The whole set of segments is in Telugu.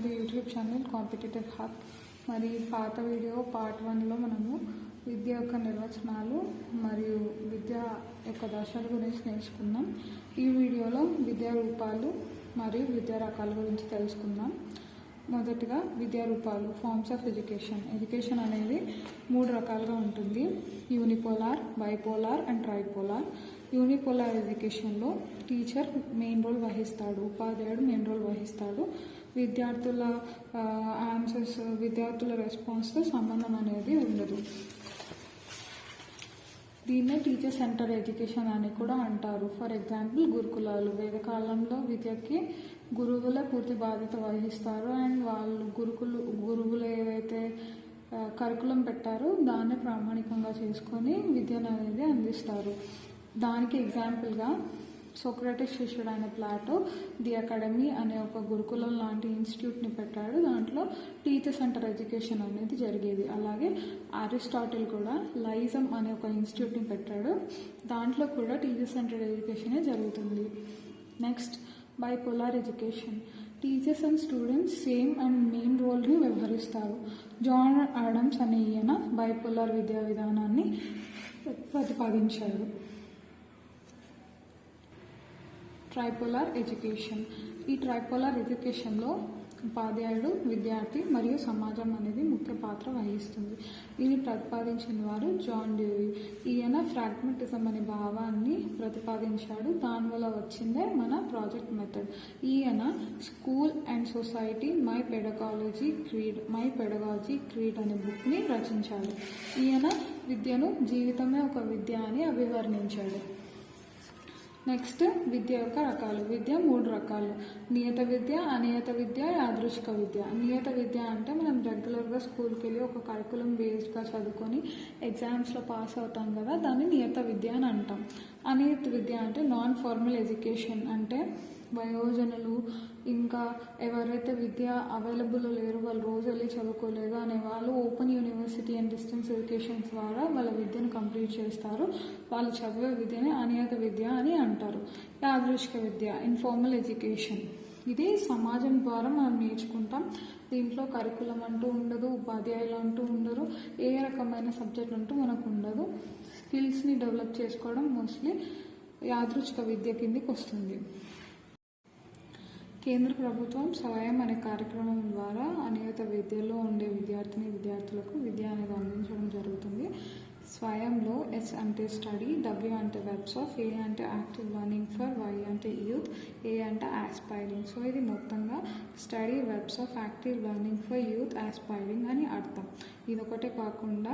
The YouTube channel competitive hub. మరి పాత వీడియో పార్ట్ 1లో మనము విద్య యొక్క నిర్వచనాలు మరియు విద్య యొక్క దశల గురించి నేర్చుకుందాం. ఈ వీడియోలో విద్యా రూపాలు మరియు విద్యా రకాల గురించి తెలుసుకుందాం. మొదటిగా విద్యా రూపాలు, ఫార్మ్స్ ఆఫ్ ఎడ్యుకేషన్. ఎడ్యుకేషన్ అనేది 3 రకాలుగా ఉంటుంది: unipolar, bipolar and tripolar. Unipolar ఎడ్యుకేషన్లో టీచర్ మెయిన్ రోల్ వహిస్తాడు, ఉపాధ్యాయుడు మెయిన్ రోల్ వహిస్తాడు. విద్యార్థుల ఆన్సర్స్, విద్యార్థుల రెస్పాన్స్తో సంబంధం అనేది ఉండదు. దీన్నే టీచర్ సెంటర్ ఎడ్యుకేషన్ అని కూడా అంటారు. ఫర్ ఎగ్జాంపుల్ గురుకులాలు. వేదకాలంలో విద్యకి గురువులే పూర్తి బాధ్యత వహిస్తారు అండ్ వాళ్ళు గురువులు ఏవైతే కరికులం పెట్టారో దాన్ని ప్రామాణికంగా చేసుకొని విద్యను అనేది అందిస్తారు. దానికి ఎగ్జాంపుల్గా సోక్రటిస్ శిష్యుడైన ప్లాటో ది అకాడమీ అనే ఒక గురుకులం లాంటి ఇన్స్టిట్యూట్ని పెట్టాడు. దాంట్లో టీచర్ సెంటర్ ఎడ్యుకేషన్ అనేది జరిగేది. అలాగే అరిస్టాటిల్ కూడా లైజం అనే ఒక ఇన్స్టిట్యూట్ని పెట్టాడు. దాంట్లో కూడా టీచర్ సెంటర్ ఎడ్యుకేషనే జరుగుతుంది. Next, bipolar education. Teachers and students same and main రోల్ని వ్యవహరిస్తారు. జాన్ ఆడమ్స్ అనే ఈయన బైపోలార్ విద్యా విధానాన్ని ప్రతిపాదించాడు. Tripolar education. ఈ ట్రైపోలార్ ఎడ్యుకేషన్లో ఉపాధ్యాయుడు, విద్యార్థి మరియు సమాజం అనేది ముఖ్య పాత్ర వహిస్తుంది. దీన్ని ప్రతిపాదించిన వారు జాన్ డ్యూయీ. ఈయన ఫ్రాగ్మెటిజం అనే భావాన్ని ప్రతిపాదించాడు. దానివల్ల వచ్చిందే మన ప్రాజెక్ట్ మెథడ్. ఈయన school and society my pedagogy creed అనే బుక్ని రచించాడు. ఈయన విద్యను జీవితమే ఒక విద్య అని అభివర్ణించాడు. నెక్స్ట్, విద్య యొక్క రకాలు. విద్య 3 రకాలు: నియత విద్య, అనియత విద్య, యాదృచ్ఛిక విద్య. నియత విద్య అంటే మనం రెగ్యులర్గా స్కూల్కి వెళ్ళి ఒక కరికులం బేస్డ్గా చదువుకొని ఎగ్జామ్స్లో పాస్ అవుతాం కదా, దాన్ని నియత విద్య అని అంటాం. అనియత విద్య అంటే నాన్ ఫార్మల్ ఎడ్యుకేషన్. అంటే వయోజనులు, ఇంకా ఎవరైతే విద్య అవైలబుల్ లేరు, వాళ్ళు రోజు వెళ్ళి చదువుకోలేదు అనే వాళ్ళు open university and distance education ద్వారా వాళ్ళ విద్యను కంప్లీట్ చేస్తారు. వాళ్ళు చదివే విద్యనే అనియత విద్య అని అంటారు. యాదృచ్ఛిక విద్య, ఇన్ఫార్మల్ ఎడ్యుకేషన్. ఇది సమాజం ద్వారా మనం నేర్చుకుంటాం. దీంట్లో కరికులం అంటూ ఉండదు, ఉపాధ్యాయులు అంటూ ఉండరు, ఏ రకమైన సబ్జెక్ట్ అంటూ మనకు ఉండదు. స్కిల్స్ని డెవలప్ చేసుకోవడం మోస్ట్లీ యాదృచ్ఛిక విద్య కిందికి వస్తుంది. కేంద్ర ప్రభుత్వం స్వయం అనే కార్యక్రమం ద్వారా అనియత విద్యలో ఉండే విద్యార్థులకు విద్య అనేది అందించడం జరుగుతుంది. స్వయంలో ఎస్ అంటే స్టడీ, డబ్ల్యూ అంటే వెబ్స్ ఆఫ్, ఏ అంటే యాక్టివ్ లర్నింగ్ ఫర్, వై అంటే యూత్, ఏ అంటే ఆస్పైరింగ్. సో ఇది మొత్తంగా study, webs of, active learning for youth, aspiring అని అర్థం. ఇదొకటే కాకుండా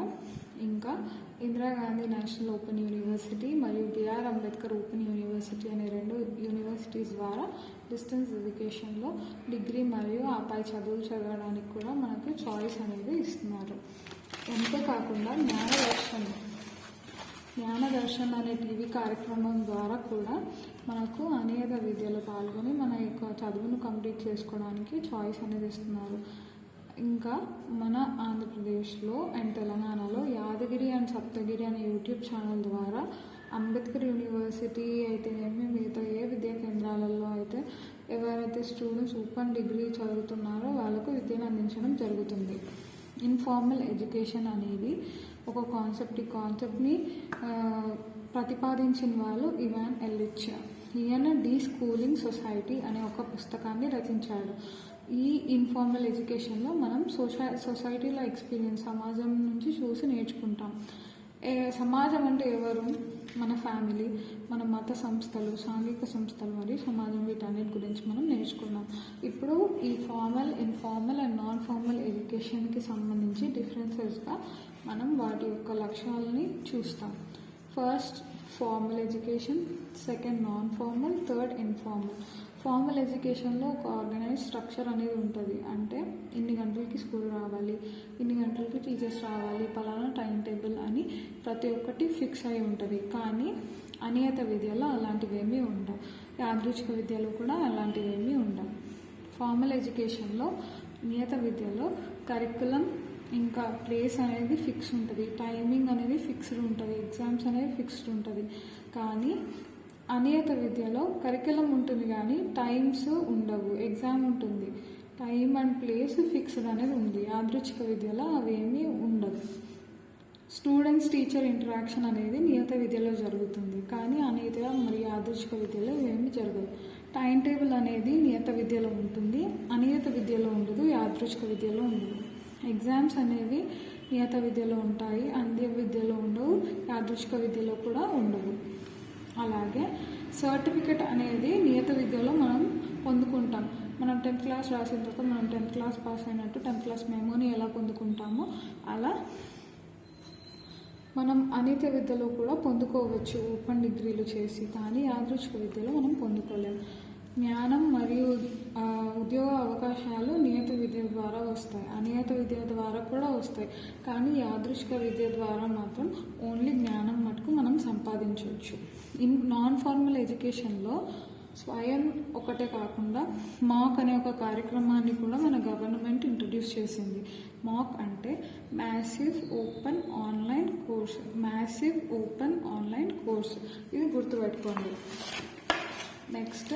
ఇంకా ఇందిరాగాంధీ నేషనల్ ఓపెన్ యూనివర్సిటీ మరియు బిఆర్ అంబేద్కర్ ఓపెన్ యూనివర్సిటీ అనే 2 యూనివర్సిటీస్ ద్వారా డిస్టెన్స్ ఎడ్యుకేషన్లో డిగ్రీ మరియు ఆపై చదువులు చదవడానికి కూడా మనకు చాయిస్ అనేది ఇస్తున్నారు. అంతేకాకుండా జ్ఞానదర్శన్ అనే టీవీ కార్యక్రమం ద్వారా కూడా మనకు అనియత విద్యలో పాల్గొని మన యొక్క చదువును కంప్లీట్ చేసుకోవడానికి చాయిస్ అనేది ఇస్తున్నారు. ఇంకా మన ఆంధ్రప్రదేశ్లో అండ్ తెలంగాణలో యాదగిరి అండ్ సప్తగిరి అనే యూట్యూబ్ ఛానల్ ద్వారా అంబేద్కర్ యూనివర్సిటీ అయితేనేమి, మిగతా ఏ విద్యా కేంద్రాలలో అయితే ఎవరైతే స్టూడెంట్స్ ఓపెన్ డిగ్రీ చదువుతున్నారో వాళ్ళకు విద్యను అందించడం జరుగుతుంది. ఇన్ఫార్మల్ ఎడ్యుకేషన్ అనేది ఒక కాన్సెప్ట్. ఈ కాన్సెప్ట్ని ప్రతిపాదించిన వాళ్ళు ఇవాన్ ఎల్రిచ్. ఈయన డి స్కూలింగ్ సొసైటీ అనే ఒక పుస్తకాన్ని రచించాడు. ఈ ఇన్ఫార్మల్ ఎడ్యుకేషన్లో మనం సొసైటీలో ఎక్స్పీరియన్స్, సమాజం నుంచి చూసి నేర్చుకుంటాం. సమాజం అంటే ఎవరు? మన ఫ్యామిలీ, మన మత సంస్థలు, సాంఘిక సంస్థలు మరియు సమాజం, వీటన్నిటి గురించి మనం నేర్చుకున్నాం. ఇప్పుడు ఈ formal, informal and non formal ఎడ్యుకేషన్కి సంబంధించి డిఫరెన్సెస్గా మనం వాటి యొక్క లక్ష్యాలని చూస్తాం. First formal education, second non formal, third informal. Formal ఎడ్యుకేషన్లో ఒక ఆర్గనైజ్ స్ట్రక్చర్ అనేది ఉంటుంది. అంటే ఇన్ని గంటలకి స్కూల్ రావాలి, ఇన్ని గంటలకి టీచర్స్ రావాలి, పలానా టైం టేబుల్ అని ప్రతి ఒక్కటి ఫిక్స్ అయి ఉంటుంది. కానీ అనియత విద్యలో అలాంటివి ఏమీ ఉండవు. యాదృచ్ఛిక విద్యలో కూడా అలాంటివి ఏమీ ఉండవు. ఫార్మల్ ఎడ్యుకేషన్లో, నియత విద్యలో కరికులం ఇంకా ప్లేస్ అనేది ఫిక్స్ ఉంటుంది, టైమింగ్ అనేది ఫిక్స్డ్ ఉంటుంది, ఎగ్జామ్స్ అనేది ఫిక్స్డ్ ఉంటుంది. కానీ అనియత విద్యలో కరికులం ఉంటుంది కానీ టైమ్స్ ఉండవు. ఎగ్జామ్ ఉంటుంది, time time and place fixed అనేది ఉంది. యాదృచ్ఛిక విద్యలో అవేమీ ఉండదు. స్టూడెంట్స్ టీచర్ ఇంటరాక్షన్ అనేది నియత విద్యలో జరుగుతుంది, కానీ అనియత మరియు యాదృచ్ఛిక విద్యలో ఏమీ జరగదు. టైం టేబుల్ అనేది నియత విద్యలో ఉంటుంది, అనియత విద్యలో ఉండదు, యాదృచ్ఛిక విద్యలో ఉండదు. ఎగ్జామ్స్ అనేవి నియత విద్యలో ఉంటాయి, అనియత విద్యలో ఉండవు, యాదృచ్ఛిక విద్యలో కూడా ఉండవు. అలాగే సర్టిఫికెట్ అనేది నియత విద్యలో మనం పొందుకుంటాం. మనం 10th క్లాస్ రాసిన తర్వాత మనం 10th క్లాస్ పాస్ అయినట్టు 10th క్లాస్ మెమోని ఎలా పొందుకుంటామో అలా మనం అనియత విద్యలో కూడా పొందుకోవచ్చు ఓపెన్ డిగ్రీలు చేసి, కానీ యాదృచ్ఛిక విద్యలో మనం పొందుకోలేము. జ్ఞానం మరియు ఉద్యోగ అవకాశాలు నియత విద్య ద్వారా వస్తాయి, అనియత విద్య ద్వారా కూడా వస్తాయి, కానీ యాదృచ్ఛిక విద్య ద్వారా మాత్రం ఓన్లీ జ్ఞానం మటుకు మనం సంపాదించవచ్చు. నాన్ ఫార్మల్ ఎడ్యుకేషన్లో స్వయం ఒకటే కాకుండా మాక్ అనే ఒక కార్యక్రమాన్ని కూడా మన గవర్నమెంట్ ఇంట్రడ్యూస్ చేసింది. మాక్ అంటే massive open online course. Massive open online course, ఇది గుర్తుపెట్టుకోండి. నెక్స్ట్